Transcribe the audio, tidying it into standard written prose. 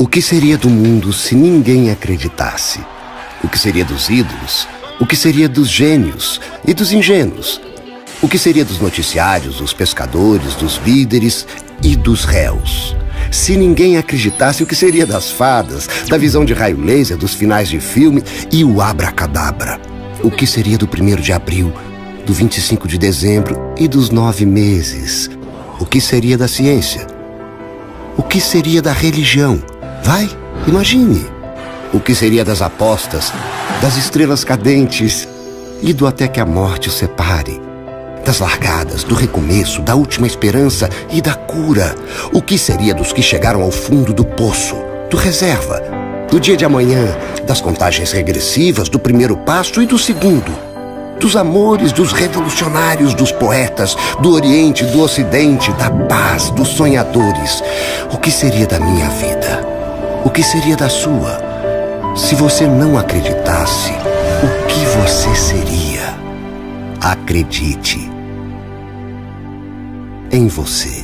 O que seria do mundo se ninguém acreditasse? O que seria dos ídolos? O que seria dos gênios e dos ingênuos? O que seria dos noticiários, dos pescadores, dos líderes e dos réus? Se ninguém acreditasse, o que seria das fadas, da visão de raio laser, dos finais de filme e o abracadabra? O que seria do 1º de abril, do 25 de dezembro e dos 9 meses? O que seria da ciência? O que seria da religião? Vai, imagine. O que seria das apostas, das estrelas cadentes e do até que a morte os separe? Das largadas, do recomeço, da última esperança e da cura? O que seria dos que chegaram ao fundo do poço, do reserva, do dia de amanhã, das contagens regressivas, do primeiro passo e do segundo? Dos amores, dos revolucionários, dos poetas, do Oriente, do Ocidente, da paz, dos sonhadores? O que seria da minha vida? O que seria da sua? Se você não acreditasse, o que você seria? Acredite em você.